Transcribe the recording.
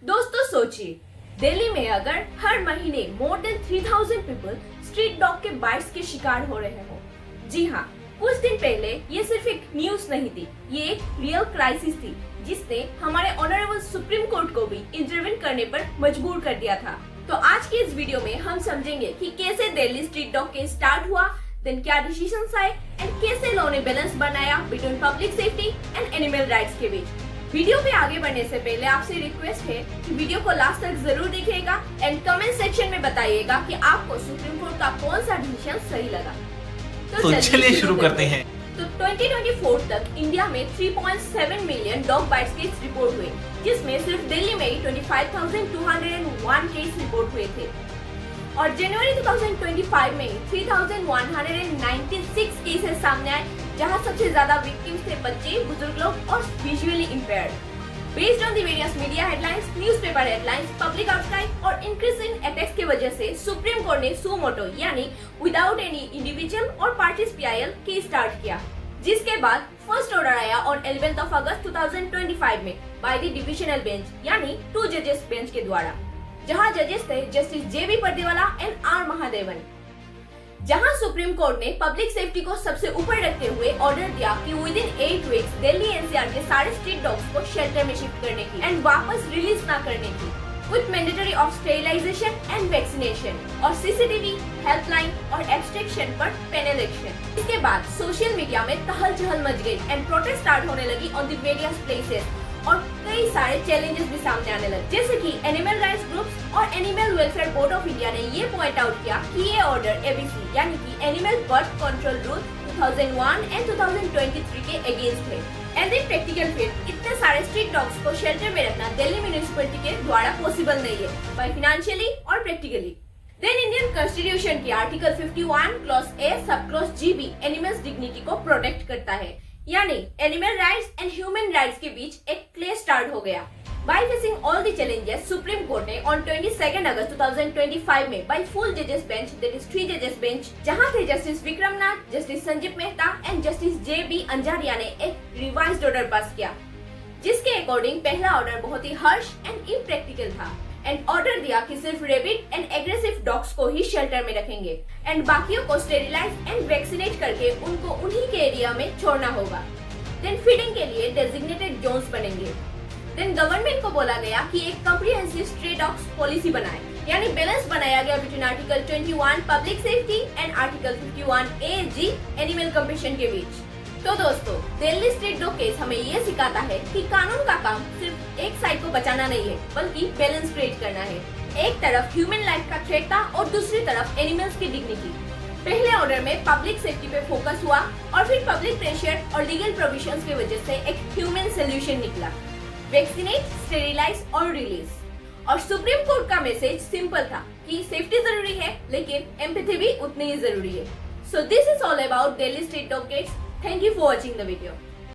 दोस्तों सोचिए, दिल्ली में अगर हर महीने more than 3000 people street dog के बाइट्स के शिकार हो रहे हो। जी हाँ, कुछ दिन पहले ये सिर्फ एक न्यूज नहीं थी, ये एक रियल क्राइसिस थी जिसने हमारे ऑनरेबल सुप्रीम कोर्ट को भी इंटरवेन करने पर मजबूर कर दिया था। तो आज की इस वीडियो में हम समझेंगे कि कैसे Delhi street dog case start हुआ, देन क्या डिसीजंस आए एंड कैसे लॉ ने बैलेंस बनाया between public safety and animal rights के बीच। वीडियो पे आगे बढ़ने से पहले आपसे रिक्वेस्ट है कि वीडियो को लास्ट तक जरूर देखिएगा एंड कमेंट सेक्शन में बताइएगा कि आपको सुप्रीम कोर्ट का कौन सा डिसीजन सही लगा। तो चलिए शुरू करते हैं। तो 2024 तक इंडिया में 3.7 million dog bytes case report हुए, जिसमें सिर्फ दिल्ली में ही 25,201 केस रिपोर्ट हुए थे और जनवरी 2025 में 3,196 केसेस सामने आए, जहां सबसे ज्यादा विक्टिम्स थे बच्चे, बुजुर्ग लोग और visually impaired. Based on the various media headlines, newspaper headlines, public outcry और इंक्रीज इन अटैक्स की वजह से सुप्रीम कोर्ट ने सू मोटो यानी विदाउट एनी इंडिविजुअल और पार्टीज PIL केस स्टार्ट किया, जिसके बाद फर्स्ट ऑर्डर आया ऑन 11 अगस्त 2025 में बाय द डिविजनल बेंच यानी 2 जजेस बेंच के द्वारा, जहां जजेस थे justice JB Pardiwala and R Mahadevan. जहां सुप्रीम कोर्ट ने पब्लिक सेफ्टी को सबसे ऊपर रखते हुए ऑर्डर दिया कि within 8 weeks Delhi NCR के सारे स्ट्रीट डॉग्स को शेल्टर में शिफ्ट करने की एंड वापस रिलीज ना करने की, with mandatory of sterilisation and vaccination और CCTV, हेल्पलाइन और एब्स्ट्रैक्शन पर पैनल एक्शन। इसके बाद सोशल मीडिया में तहल चहल मच गई एंड प्रोटेस्ट स्टार्ट होने लगी ऑन द वेरियस प्लेसेस और कई सारे चैलेंजेस भी सामने आने लगे, जैसे कि एनिमल राइट्स ग्रुप्स और animal welfare board of India ने ये पॉइंट आउट किया कि ये ऑर्डर ABC यानी कि animal birth control rule 2001 and 2023 के अगेंस्ट है। एंड इन प्रैक्टिकल फील्ड इतने सारे स्ट्रीट डॉग्स को शेल्टर में रखना दिल्ली म्यूनिसिपैलिटी के द्वारा पॉसिबल नहीं है, बाय फाइनेंशियली और प्रैक्टिकली। देन इंडियन कॉन्स्टिट्यूशन की article 51 clause A sub clause G भी एनिमल्स डिग्निटी को प्रोटेक्ट करता है, यानी animal rights and human rights के बीच एक क्लेश स्टार्ट हो गया। By facing all the challenges, supreme court ने ऑन 22 अगस्त 2025 में बाय फुल जजेस बेंच, दैट इज 3 जजेस बेंच, जहां थे justice Vikram Nath, justice Sanjiv Mehta and justice JB Anjaria ने एक रिवाइज्ड ऑर्डर पास किया, जिसके अकॉर्डिंग पहला ऑर्डर बहुत ही हर्श एंड इम्प्रैक्टिकल था एंड ऑर्डर दिया कि सिर्फ रेबिड एंड एग्रेसिव डॉग्स को ही शेल्टर में रखेंगे एंड बाकियों को स्टेरिलाइज एंड वैक्सीनेट करके उनको उन्हीं के एरिया में छोड़ना होगा। देन फीडिंग के लिए डेजिग्नेटेड जोन्स बनेंगे। देन गवर्नमेंट को बोला गया कि एक कॉम्प्रिहेंसिव स्ट्रे डॉग्स पॉलिसी बनाए, यानी बैलेंस बनाया गया between article 21 public safety and article 51A-G animal compassion के बीच। तो दोस्तों, दिल्ली स्ट्रीट डॉग केस हमें ये सिखाता है कि कानून का काम सिर्फ एक साइड को बचाना नहीं है, बल्कि बैलेंस क्रिएट करना है। एक तरफ ह्यूमन लाइफ का थ्रेट था और दूसरी तरफ एनिमल्स की डिग्निटी। पहले ऑर्डर में पब्लिक सेफ्टी पे फोकस हुआ और फिर पब्लिक प्रेशर और लीगल प्रोविजंस की वजह से एक ह्यूमन सोल्यूशन निकला, वैक्सीनेट, स्टेरिलाइज और रिलीज। और सुप्रीम कोर्ट का मैसेज सिंपल था कि सेफ्टी जरूरी है लेकिन एम्पैथी भी उतनी ही जरूरी है। So this is all about Delhi street dog case. Thank you for watching the video.